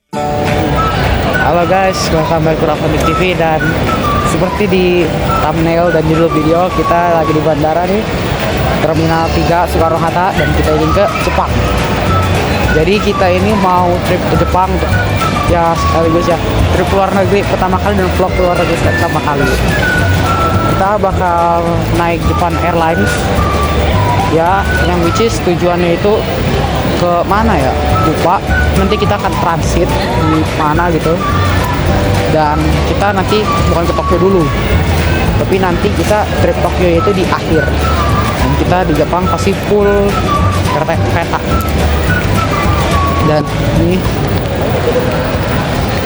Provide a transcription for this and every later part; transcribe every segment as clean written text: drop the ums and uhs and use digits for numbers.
Halo guys, welcome back to Rafanik TV. Dan seperti di thumbnail dan judul video, kita lagi di bandara nih, Terminal 3 Soekarno-Hatta, dan kita ingin ke Jepang. Jadi kita ini mau trip ke Jepang ya, sekaligus ya trip luar negeri pertama kali dan vlog luar negeri pertama kali. Kita bakal naik Japan Airlines ya, yang which is tujuannya itu ke mana ya, lupa. Nanti kita akan transit di mana gitu, dan kita nanti bukan ke Tokyo dulu, tapi nanti kita trip Tokyo itu di akhir, dan kita di Jepang pasti full kereta. Dan ini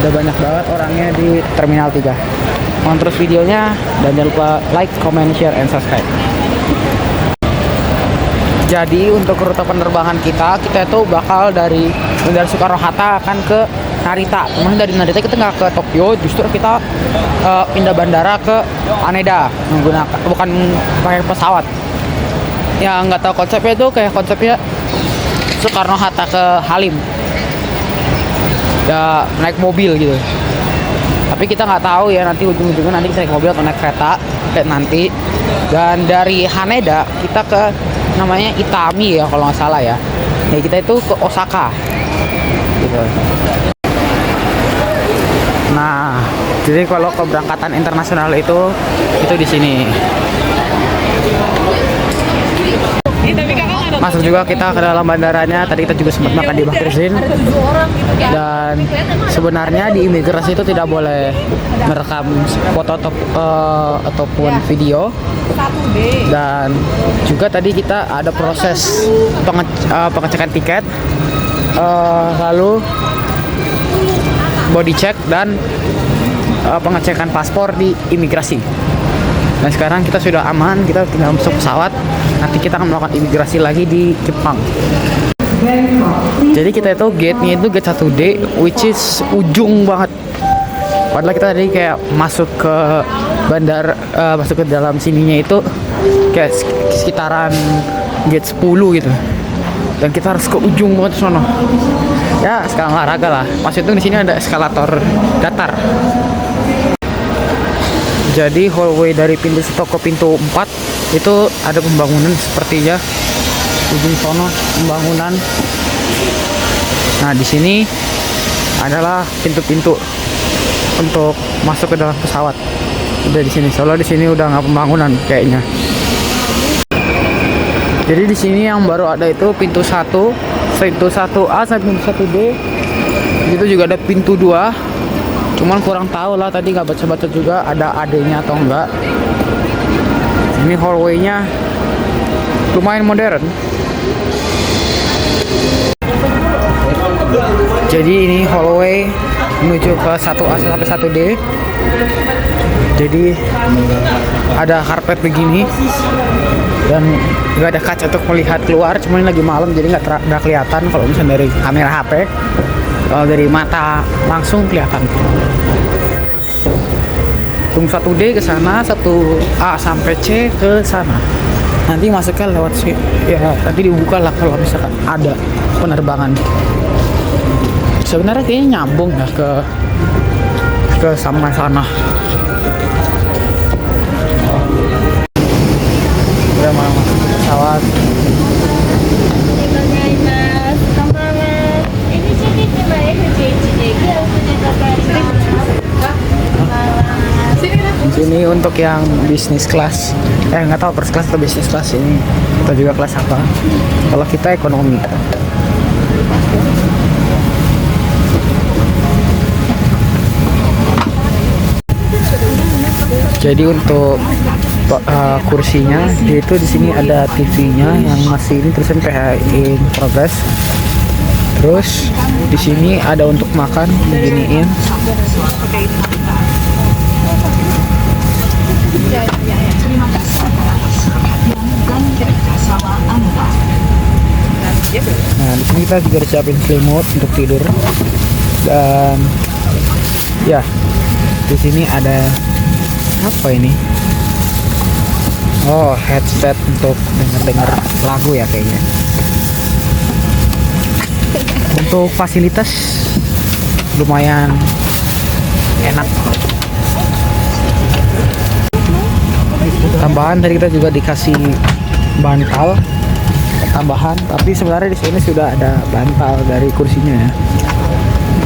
udah banyak banget orangnya di Terminal 3. Tonton terus videonya, dan jangan lupa like, comment, share, and subscribe. Jadi untuk rute penerbangan kita itu bakal dari Bandara Soekarno-Hatta akan ke Narita. Kemudian dari Narita kita nggak ke Tokyo, justru kita pindah bandara ke Haneda menggunakan, bukan pakai pesawat. Ya nggak tahu konsepnya, itu kayak konsepnya Soekarno-Hatta ke Halim. Ya naik mobil gitu. Tapi kita nggak tahu ya, nanti ujung-ujungnya nanti kita naik mobil atau naik kereta kayak nanti. Dan dari Haneda kita ke namanya Itami ya kalau nggak salah ya. Ya kita itu ke Osaka gitu. Nah, jadi kalau keberangkatan internasional itu di sini. Masuk juga kita ke dalam bandaranya. Tadi kita juga sempat makan di Bakrizin. Dan sebenarnya di imigrasi itu tidak boleh merekam foto ataupun video. Dan juga tadi kita ada proses pengecekan tiket, lalu body check dan pengecekan paspor di imigrasi. Nah sekarang kita sudah aman, kita tinggal masuk pesawat. Nanti kita akan melakukan imigrasi lagi di Jepang. Jadi kita itu gate-nya itu gate 1D, which is ujung banget. Padahal kita tadi kayak masuk ke bandar, masuk ke dalam sininya itu kayak sekitaran gate 10 gitu. Dan kita harus ke ujung banget sono. Ya sekarang olahraga lah. Maksudnya di sini ada eskalator datar. Jadi hallway dari pintu ke pintu 4 itu ada pembangunan sepertinya. Ujung sono pembangunan. Nah, di sini adalah pintu-pintu untuk masuk ke dalam pesawat. Udah di sini. Soalnya di sini udah nggak pembangunan kayaknya. Jadi di sini yang baru ada itu pintu 1, pintu 1A sampai pintu 1B. Itu juga ada pintu 2. Cuman kurang tahu lah, tadi nggak baca-baca juga ada AD-nya atau enggak. Ini hallway-nya lumayan modern. Jadi ini hallway menuju ke 1A sampai 1D. Jadi ada karpet begini dan nggak ada kaca untuk melihat keluar. Cuman lagi malam jadi nggak kelihatan kalau misalnya dari kamera HP. Kalau dari mata langsung kelihatan. Room 1D ke sana, 1A sampai C ke sana. Nanti masuknya lewat sih. Ya, nanti dibuka lah kalau misalkan ada penerbangan. Sebenarnya kayaknya nyambung ya ke sama sana. Udah mau masuk ke pesawat. Ini untuk yang bisnis kelas, nggak tahu first class atau bisnis kelas ini, atau juga kelas apa. Kalau kita ekonomi. Jadi untuk kursinya, itu di sini ada TV-nya yang masih ini tulisan PHI in progress. Terus di sini ada untuk makan, beginiin. Nah, di sini kita juga disiapin selimut untuk tidur. Dan ya, di sini ada apa ini? Oh, headset untuk dengar lagu ya kayaknya. Untuk fasilitas lumayan enak. Tambahan tadi kita juga dikasih bantal tambahan, tapi sebenarnya di sini sudah ada bantal dari kursinya ya.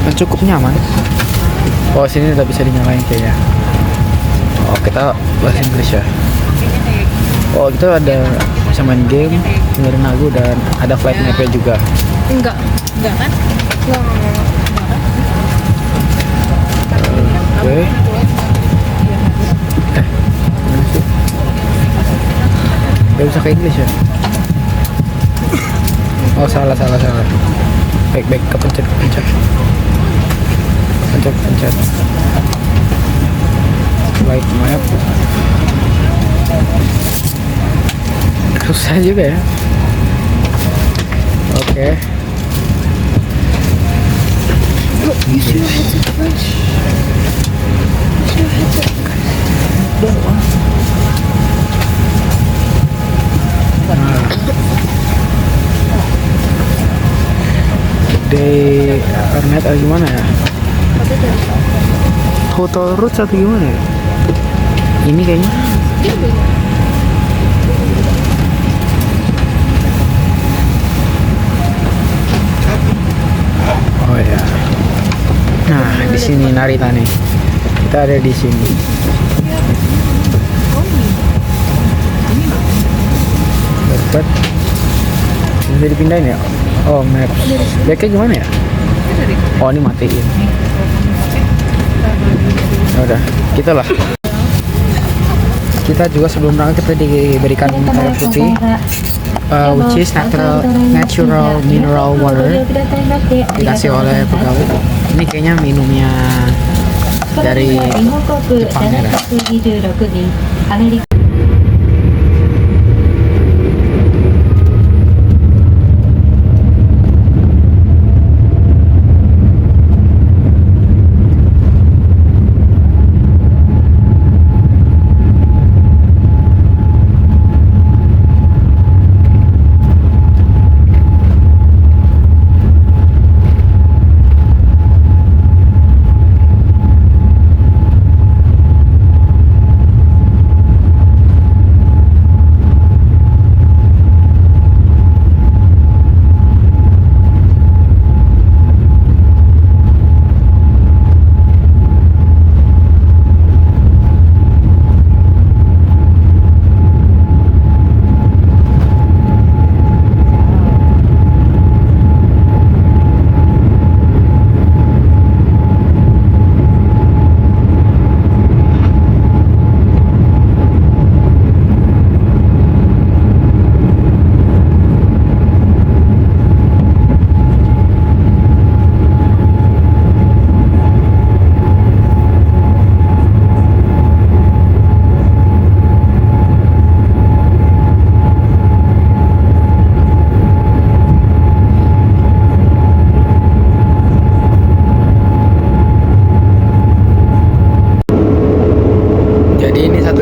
Dan cukup nyaman. Oh, sini udah bisa dinyalain kayaknya. Oh, kita bahasa Inggris ya. Oh, itu ada bisa main game, dengerin lagu, dan ada flight map-nya juga. Enggak kan? Oke. Mana sih? Gak bisa ke Inggris ya? Oh, salah. Baik, kepencet. Pencet. Flight map. Susah juga ya. Oke. Day Arnet atau gimana ya? Hotel Roots atau gimana ya? Ini kayaknya. Oh ya. Nah, di sini Narita nih. Kita ada di sini. Dapat. Bisa dipindahin ya? Oh, map. Baiknya gimana ya? Oh, ini matiin. Ya udah, gitulah. Kita juga sebelum berangkat kita diberikan air putih, which is natural mineral water, dikasih oleh pegawai. Ini kayaknya minumnya dari Jepang ya.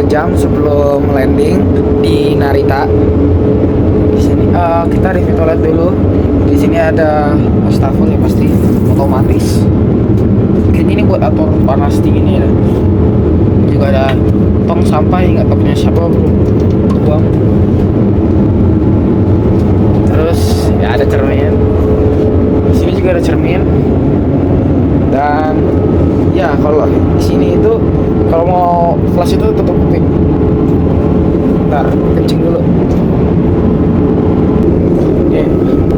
Jam sebelum landing di Narita. Di sini kita review toilet dulu. Di sini ada wastafel ya, pasti otomatis. Kayaknya ini buat atur panas dingin ya. Juga ada tong sampah yang nggak tahu punya siapa, buang. Terus ya ada cermin. Di sini juga ada cermin. Dan ya kalau di sini itu kalau mau flash itu tutup kuping. Ntar kencing dulu. Oke,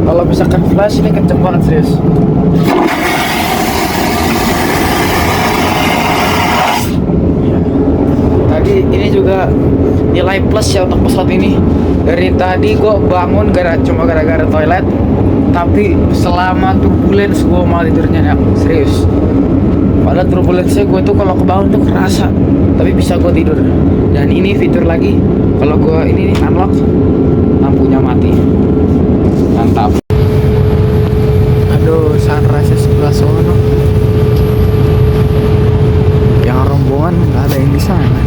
kalau misalkan flash ini kenceng banget serius. Ya. Tadi ini juga nilai plus ya untuk pesawat ini. Dari tadi gue bangun cuma gara-gara toilet, tapi selama turbulence gue malah tidurnya ya, serius. Padahal turbulence gue tuh kalau kebangun tuh kerasa, tapi bisa gue tidur. Dan ini fitur lagi, kalau gue ini nih unlock, lampunya mati. Mantap. Aduh, sunrise sebelah sono. Yang rombongan nggak ada yang di sana.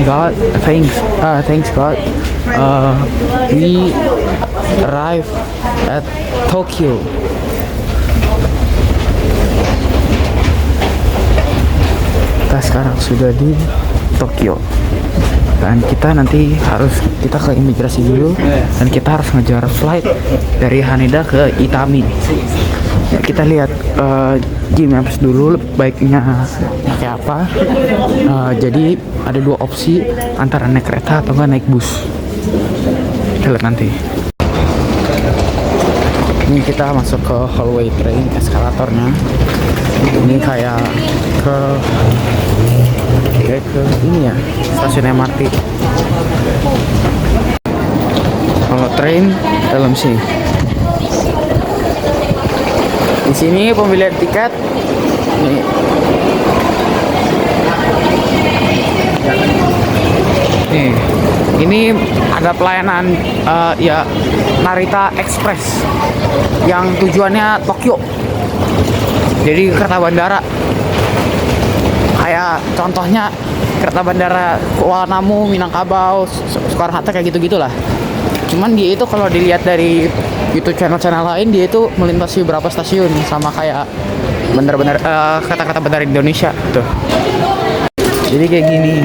God, thanks God. We arrived at Tokyo. Kita sekarang sudah di Tokyo. Dan kita nanti kita ke imigrasi dulu dan kita harus ngejar flight dari Haneda ke Itami. Ya, kita lihat Gmaps dulu baiknya pakai apa. Jadi ada dua opsi antara naik kereta atau nggak naik bus. Kita lihat nanti. Ini kita masuk ke hallway train eskalatornya. Ini kayak ke ini ya, stasiun MRT. Kalau train dalam sini. Di sini pembelian tiket. Nih, ini ada pelayanan ya Narita Express yang tujuannya Tokyo. Jadi kereta bandara. Kayak contohnya kereta bandara Kuala Namu, Minangkabau, Soekarno-Hatta kayak gitu-gitulah. Cuman dia itu kalau dilihat dari YouTube channel-channel lain, dia itu melintasi beberapa stasiun sama kayak bener-bener kereta-kereta bandara Indonesia tuh. Jadi kayak gini.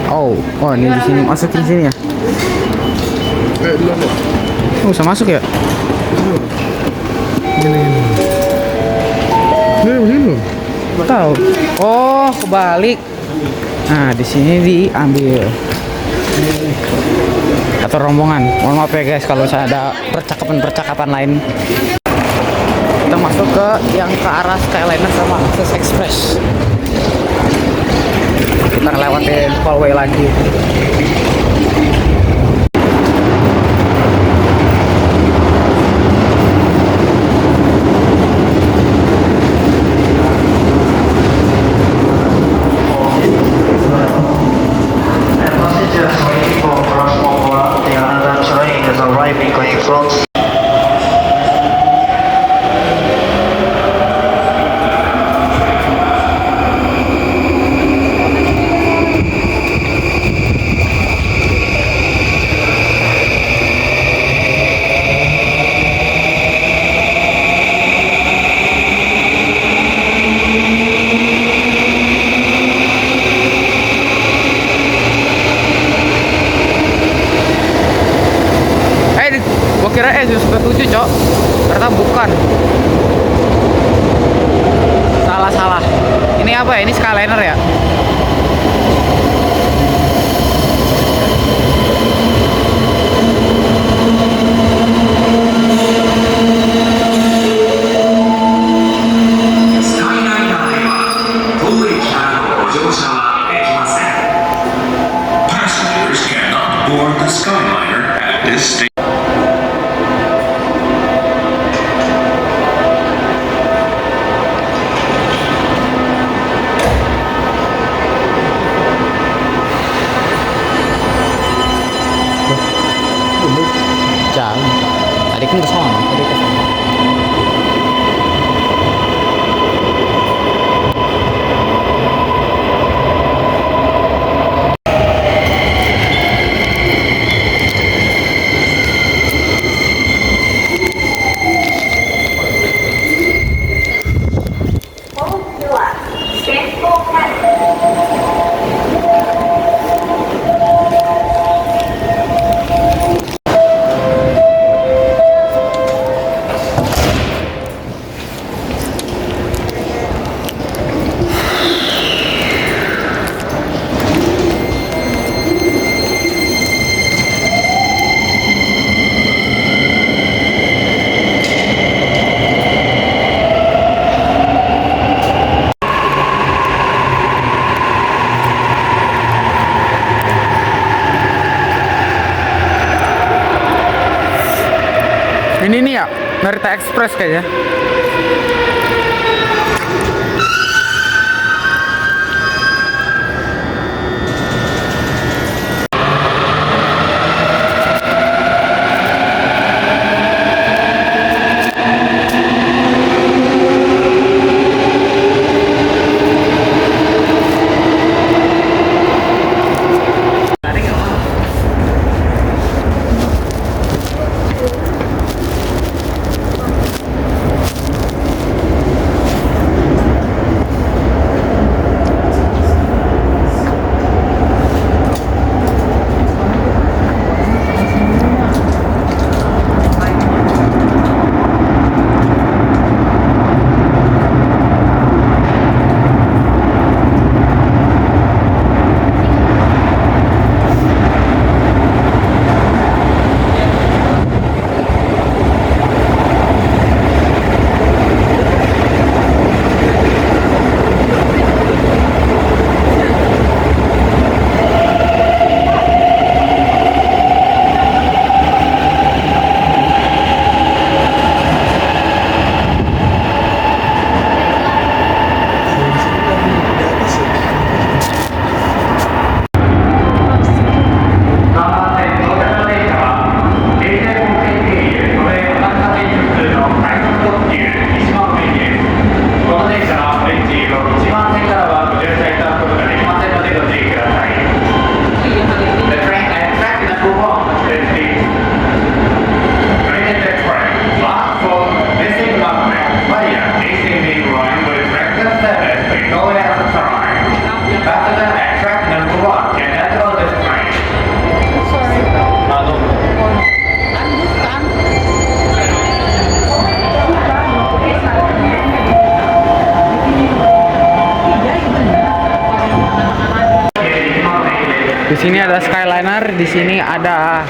Oh ini di sini masukin sini ya. Bisa masuk ya? Tahu. Oh, kebalik. Nah, di sini diambil. Atau rombongan. Mohon maaf ya guys kalau saya ada percakapan lain. Kita masuk ke yang ke arah Skyliner sama Access Express. Kita ngelewatin hallway lagi. Kira sudah 7 cok, ternyata bukan. Salah. Ini apa ya? Ini Skyliner ya? Passengers cannot board the Skyliner at this station. Tadi kan ke sana. Ini nih ya, Narita Express kayaknya. ada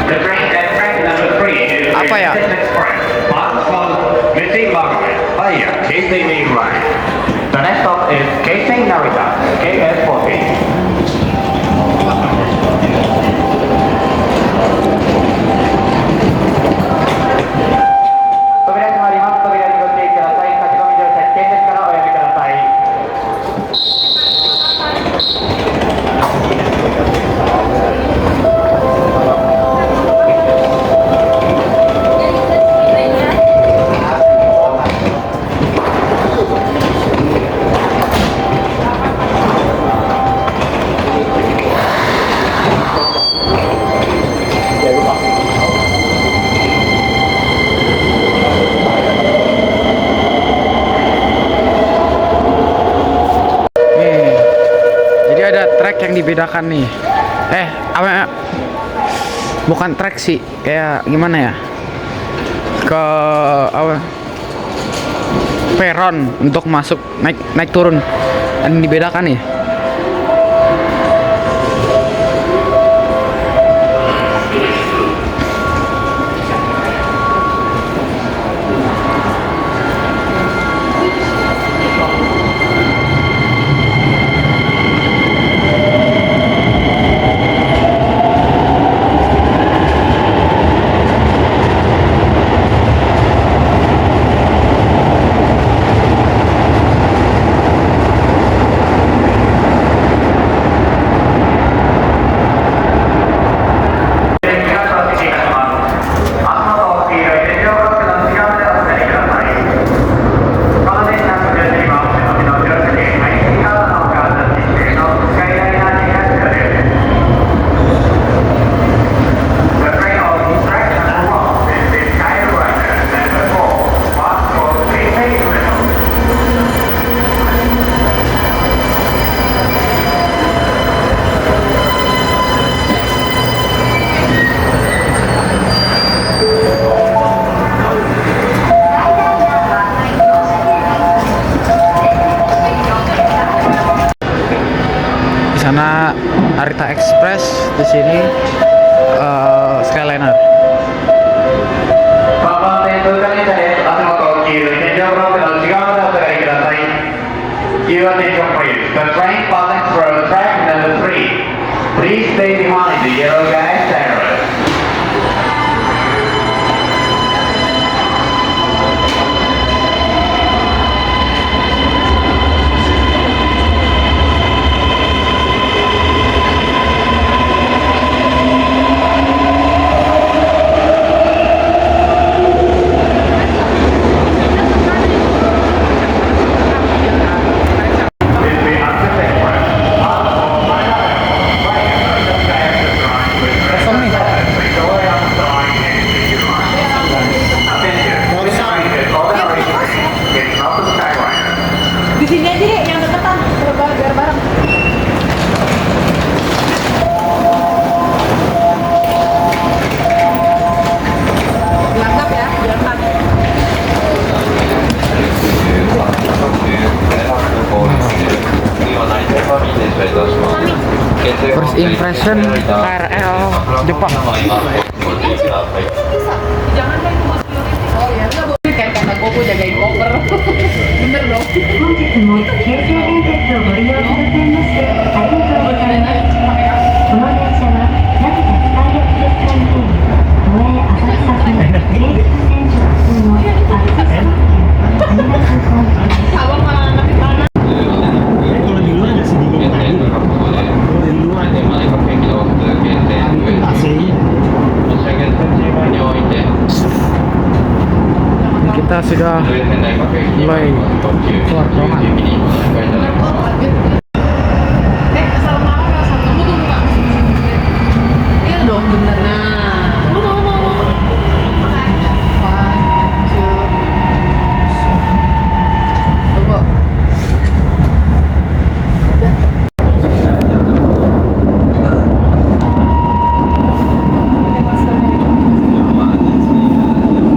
The train at track number 3 is Apa ya? Express. Pass from Missing Margaret. Oh yeah, Casey Main Line. The next stop is Casey Narita, KS40. nih. Jadi ada track yang dibedakan nih. Apa? Bukan track sih, kayak gimana ya? Ke apa? Peron untuk masuk naik turun. Dan dibedakan nih. Di sana Narita Express, di sini Skyliner. The train passing through track number 3. Please stay behind the yellow gas arrows. Kosong nih. Di sini aja deh yang deketan biar bareng. Dianggap ya, dianggap. First impression KRL Jepang. Jangan main sama security. Oh ya, enggak boleh kayak kata gue jagain koper. Bener dong. 本日も京成電鉄をご利用くださいましてありがとうございます。この電車は成田スカイエクスプレスライン都営浅草線京急線直通の浅草線羽田空港行きです。 Abang malah anak di mana? Kalau di luar nggak sedingin yang tadi. Kalau di luar AC. Kita sudah mulai keluar ruangan. Asal marah asal tunggu Kak. Iya dong bener. Nah, mau. Tunggu.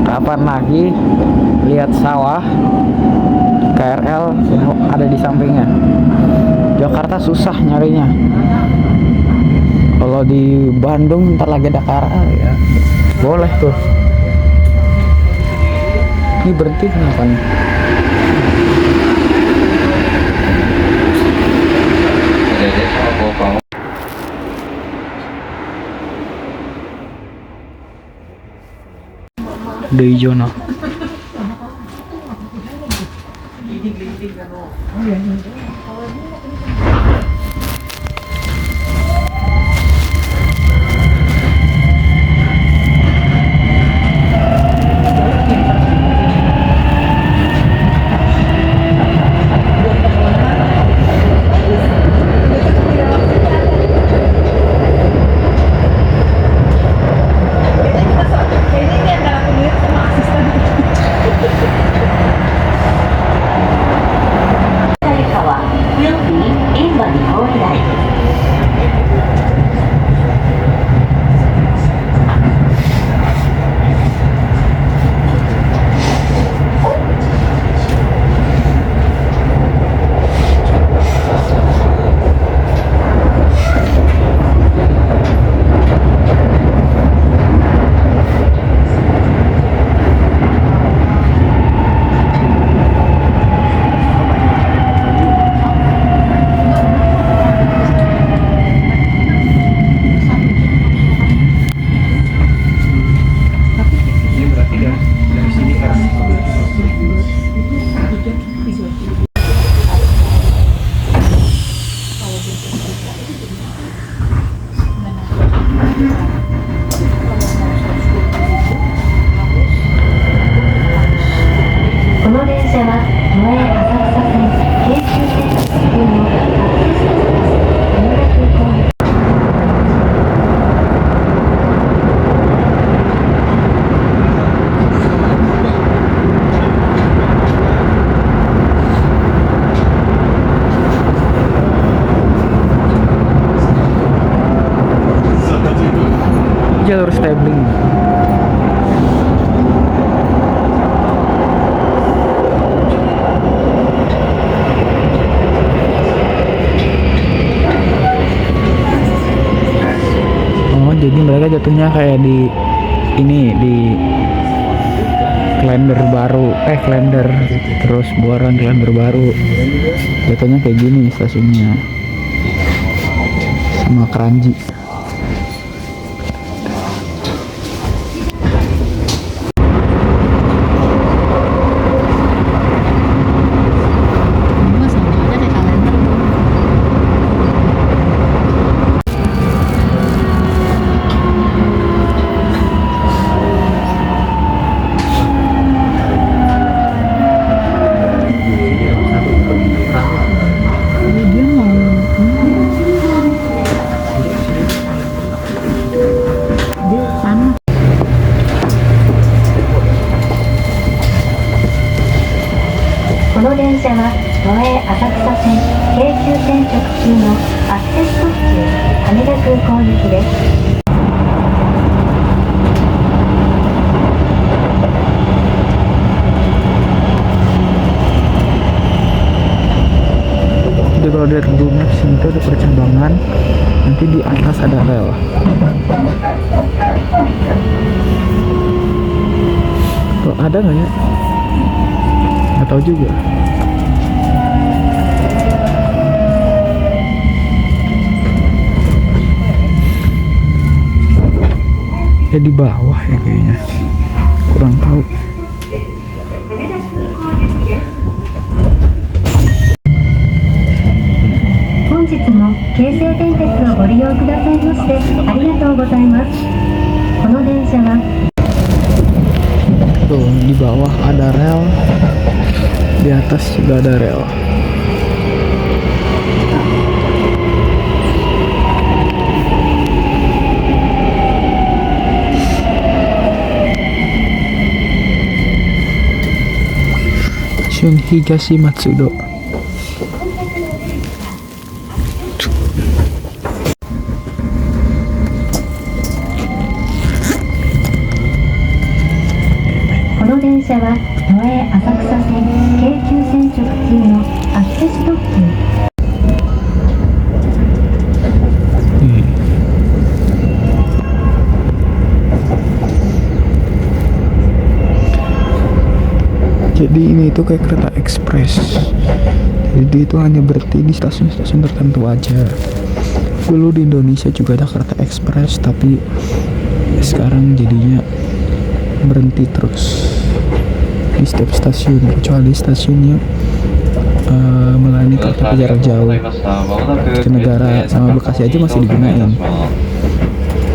Kapan lagi lihat sawah? KRL ada di sampingnya. Jakarta susah nyarinya. Kalau di Bandung ntar lagi ada KRL ya boleh tuh. Ini berhenti kenapa nih? Dari Jono. will be in Bali Line. Ini berarti dari sini ke arah jalur stabling. Oh, jadi mereka jatuhnya kayak di ini di Klender baru, Klender terus Buaran Klender baru. Jatuhnya kayak gini stasiunnya. Sama Keranji. Jadi kalau dari Google Maps itu ada percambangan, nanti di atas ada rel. Tuh, ada nggak ya? Nggak tahu juga. Ya di bawah ya kayaknya, kurang tahu. 本日も京成電鉄をご利用くださいましてありがとうございます。この電車は Tuh di bawah ada rel, di atas juga ada rel. Stasiun Higashi Matsudo. Jadi ini itu kayak kereta ekspres. Jadi itu hanya berhenti di stasiun-stasiun tertentu aja. Dulu di Indonesia juga ada kereta ekspres, tapi sekarang jadinya berhenti terus di setiap stasiun, kecuali stasiunnya melayani kereta jarak jauh ke negara sama Bekasi aja masih digunain.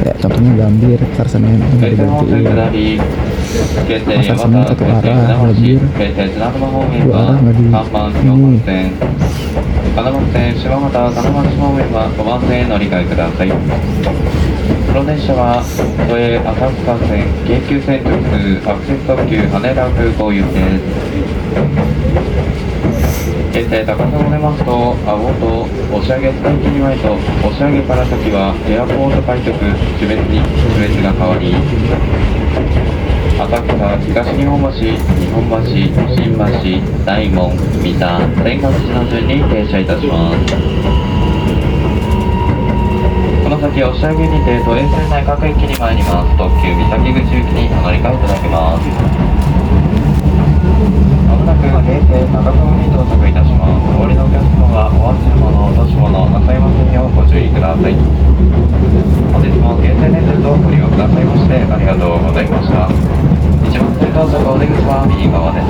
Ya contohnya Gambir, Pasar Senen nggak digantiin. Pasar Senen satu arah, Gambir dua arah nggak di ini. 神奈川線柴又金町方面は5番線へ乗り換えください。この電車は都営浅草線、京急線直通アクセス特急羽田空港行きです。現在高さを出ますと、冒頭押上スカイキリ前と押上から先はエアポート開局、種別が変わり、浅草、東日本橋、日本橋、新橋、大門、三田、天下口の順に停車いたします。この先押上にて都営線内各駅に参ります。特急三崎口行きにお乗り換えいただけます。まもなく京成高砂に到着いたします。お降りのお客様はお忘れ物、落とし物なさいませんようご注意ください。本日も京成電鉄をご利用くださいましてありがとうございました。一番線到着お出口は右側です。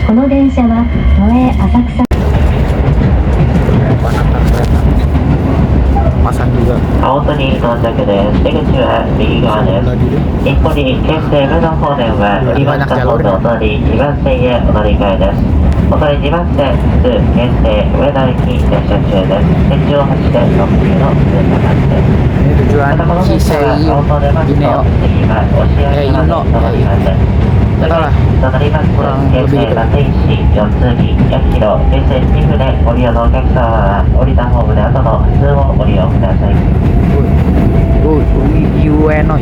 この電車は都営浅草 Pasang juga 青戸に到着です。出口は右側です。一歩に京成上野方面は2番線ホームを通り2番線へお乗り換えです。お隣2番線普通京成上野駅停車中です。天井8で特急の通過待ちです。 tujuan またこの電車は Shisei 青戸出ますと Ineo 次は押上までの乗り換えです。 Nggak tahu lah. となります。 Kurang 京 lebih 成 gitu. 立石、四つ木、八広、京成新船ご利用のお客様は降りたホームで後の普通をご利用ください。 Ueno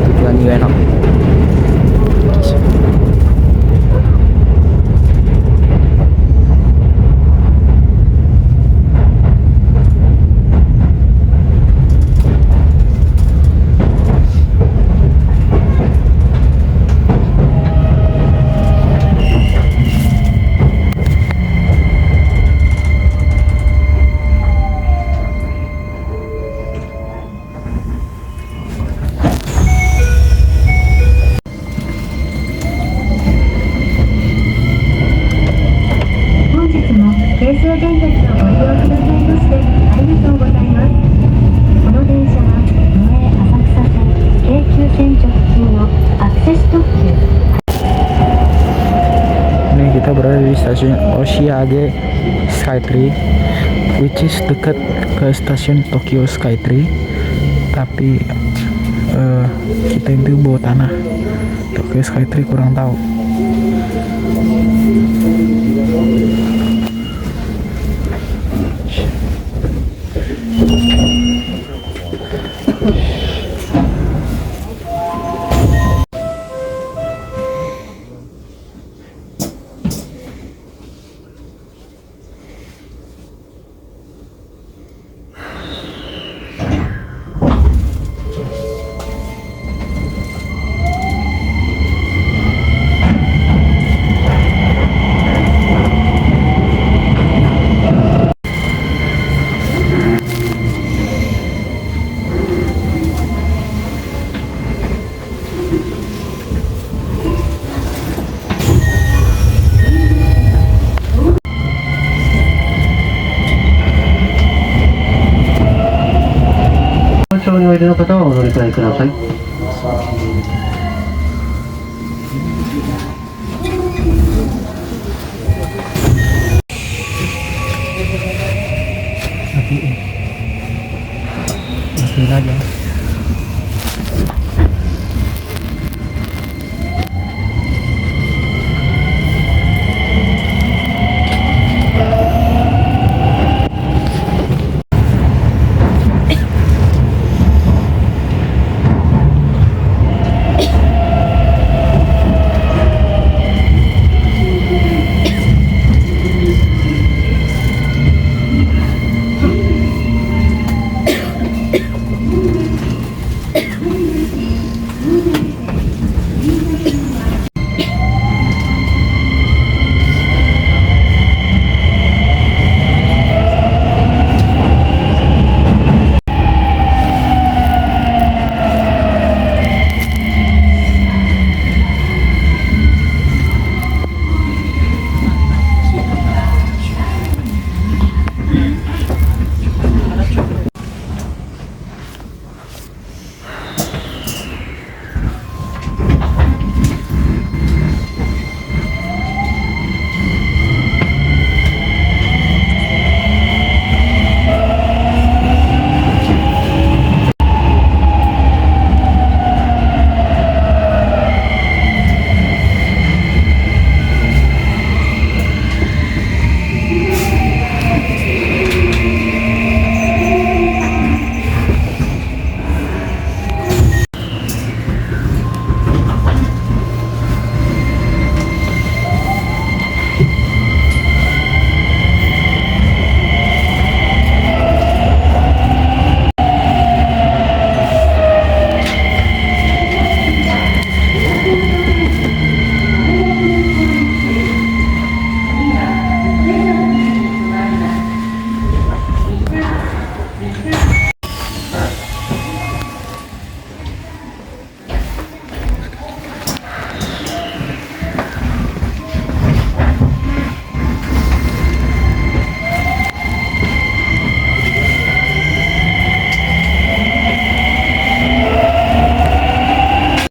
tujuan Ueno. Kita berada di stasiun Oshiage Skytree, which is dekat ke stasiun Tokyo Skytree, tapi kita itu bawah tanah. Tokyo Skytree kurang tahu. りの方はお乗り換えください。Matiin aja.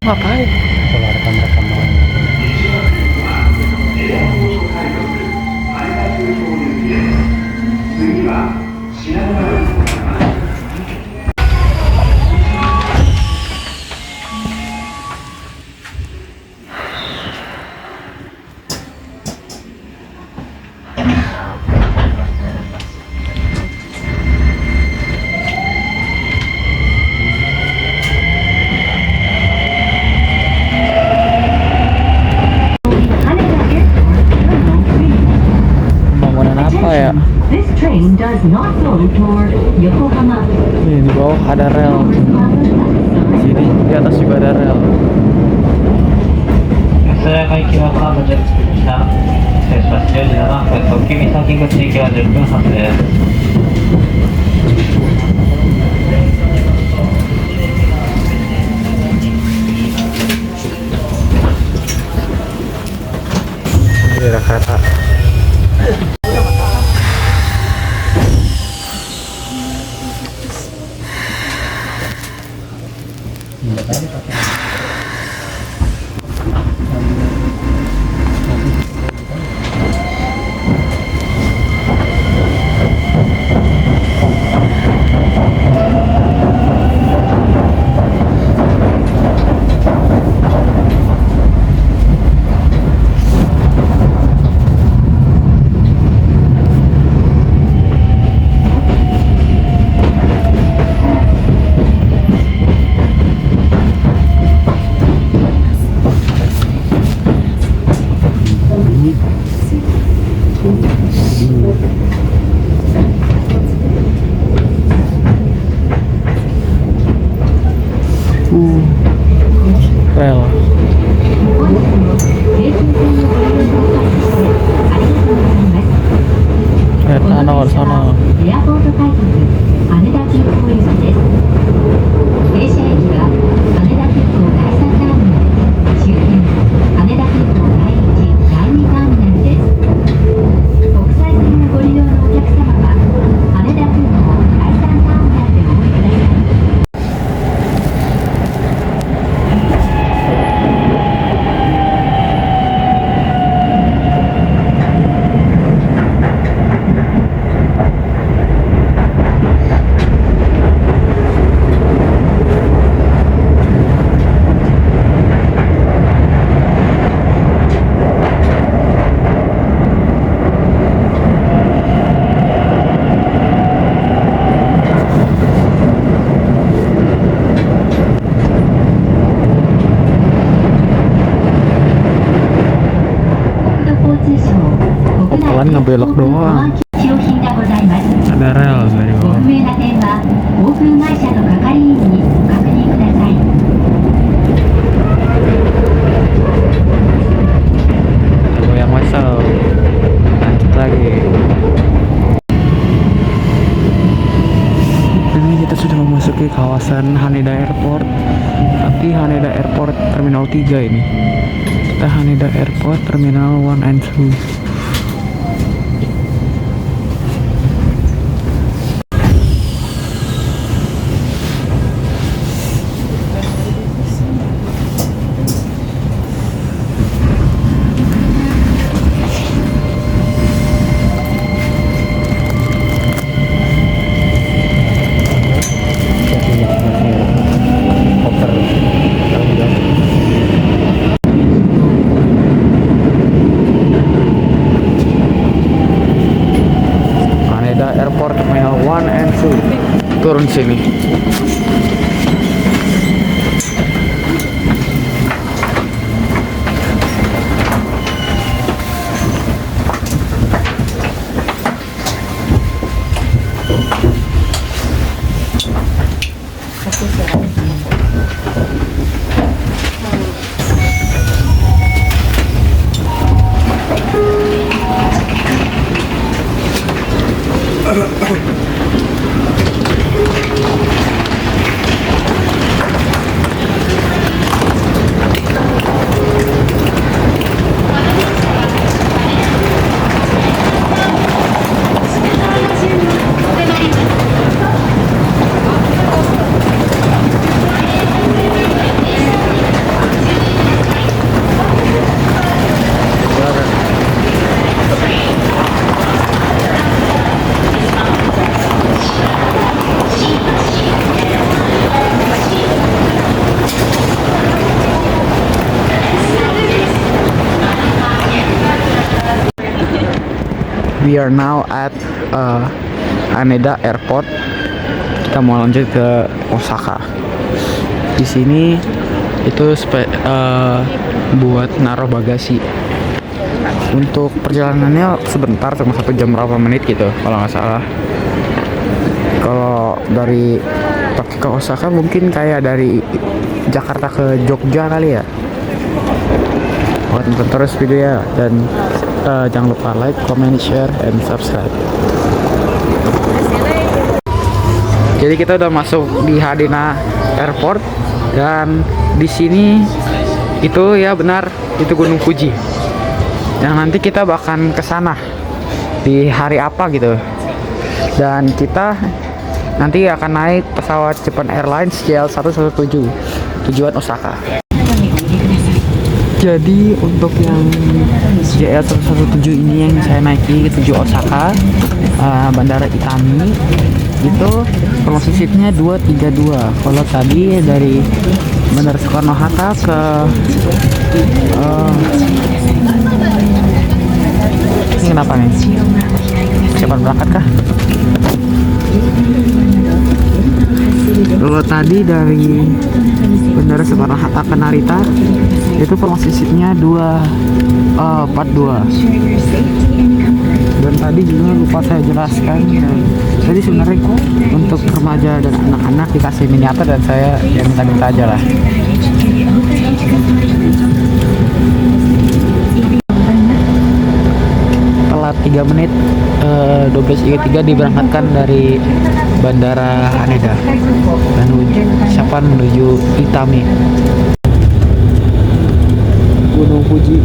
Ngapain? Kalau rekam-rekaman. Bangunan apa ya? This train does not go toward Yokohama. Ini di bawah ada rel. Sini di atas juga ada rel. 安谷海峡はカードでした。失礼します。10時7分、特急三崎口行きは10分発です。Ini ada kereta. Rel. Kereta nomor sana. エアポート快速羽田空港行きです。停車駅は羽田空港第3ターミナル、終点羽田空港第1、第2ターミナルです。国際線をご利用のお客様は羽田空港第3ターミナルでお降りください。kan ngebelok doang. 使用品がございます。 Ada rel dari ご bawah. 不明な点は航空会社の係員にご確認ください。 Goyang wesel. Lanjut lagi. Ini kita sudah memasuki kawasan Haneda Airport. Tapi Haneda Airport Terminal 3 ini. Kita Haneda Airport Terminal 1 and 2. Haneda Airport Terminal 1 and 2. Turun sini. We are now at Haneda Airport. Kita mau lanjut ke Osaka. Di sini itu buat naruh bagasi. Untuk perjalanannya sebentar, cuma 1 jam berapa menit gitu kalau nggak salah. Kalau dari Tokyo ke Osaka mungkin kayak dari Jakarta ke Jogja kali ya. Tonton terus video ya, dan jangan lupa like, comment, share, and subscribe. Jadi kita udah masuk di Haneda Airport, dan di sini itu ya benar itu Gunung Fuji. Yang nanti kita bahkan ke sana di hari apa gitu. Dan kita nanti akan naik pesawat Japan Airlines JL117 tujuan Osaka. Jadi untuk yang JL117 ini yang saya naiki tujuh Osaka, Bandara Itami, itu promosi seatnya 232. Kalau tadi dari Bandara Soekarno Hatta ke ini kenapa nih? Siapa berangkat kah? Kalau tadi dari Bandara Soekarno Hatta ke Narita itu promosi seatnya 242. Dan tadi juga lupa saya jelaskan, jadi sebenarnya untuk remaja dan anak-anak dikasih miniatur, dan saya yang minta-minta aja lah. Telat 3 menit, 12.33 diberangkatkan dari Bandara Haneda menuju Itami. Gunung Fuji.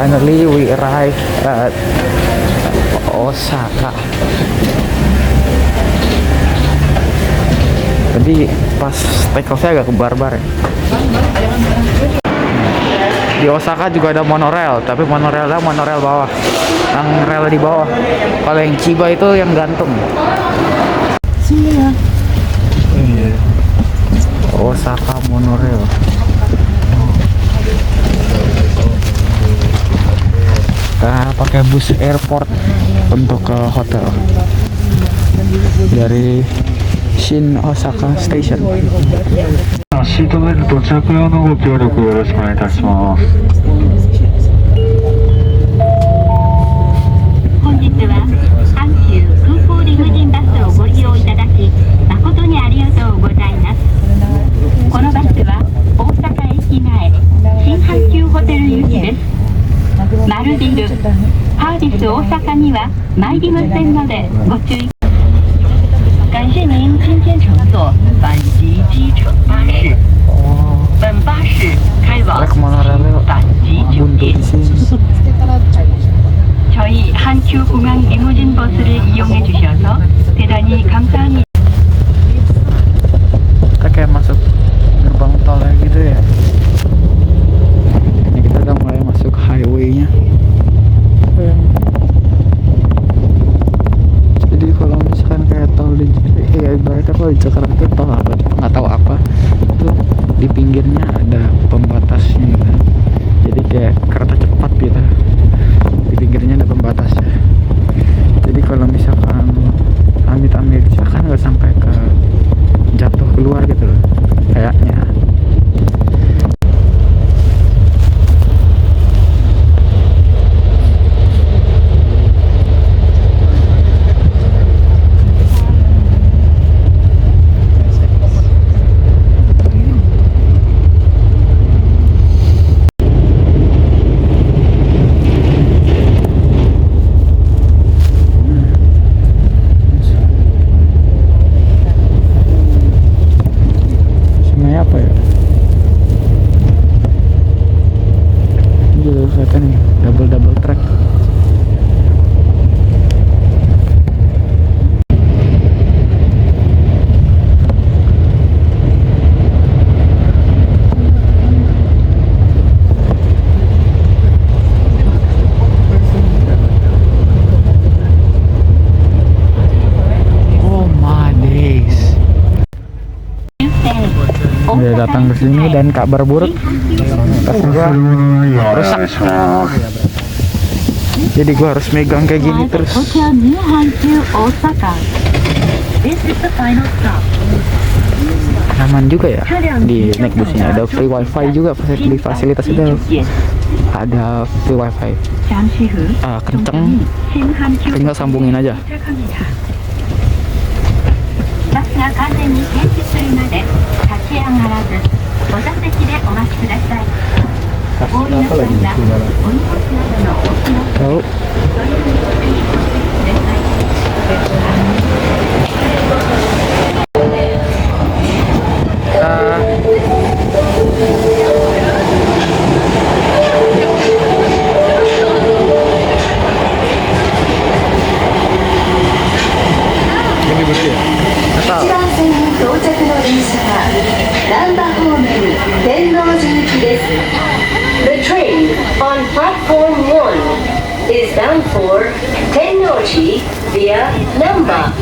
Finally we arrive at Osaka. Tadi pas take off-nya agak barbar ya. Di Osaka juga ada monorail, tapi monorelnya monorail bawah, yang rel di bawah. Kalau yang Chiba itu yang gantung. Osaka monorail. Kita pakai bus airport untuk ke hotel dari Shin Osaka Station. シートベルト着用のご協力よろしくお願いいたします。本日は阪急空港リムジンバスをご利用いただき誠にありがとうございます。このバスは大阪駅前新阪急ホテル行きです。丸ビルハービス大阪には参りませんのでご注意。感谢您今天乘坐阪急机场巴士。本巴士开往阪急酒店。 저희 한큐공항 리무진 버스를 이용해 주셔서 대단히 감사합니다. Kita kayak masuk gerbang tol gitu ya. Ini kita udah mulai masuk highway-nya. Jadi kalau misalkan kayak tol di ibaratnya kalau di Jakarta itu tol apa nggak tahu apa itu di pinggirnya ada pembatasnya gitu. Jadi kayak kereta cepat gitu. Di pinggirnya ada pembatasnya. Jadi kalau misalkan amit-amit misalkan nggak sampai ke jatuh keluar gitu loh kayaknya. Apa ya? Ini juga kelihatan nih double track. Oh my days. Udah datang ke sini dan kabar buruk, tas gua rusak. Jadi gua harus megang kayak gini terus. Aman juga ya di naik bus ini, ada free wifi juga, di fasilitas itu ada free wifi. Kenceng, tinggal sambungin aja. バスが完全に停止するまで立ち上がらずお座席でお待ちください。お降りの際はお荷物などのお気持ち Tahu. Ini bersih ya? 1番線に到着の電車は難波方面天王寺行きです。 The train on platform 1 is bound for Tennoji via Namba.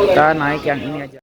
Kita naik yang ini aja.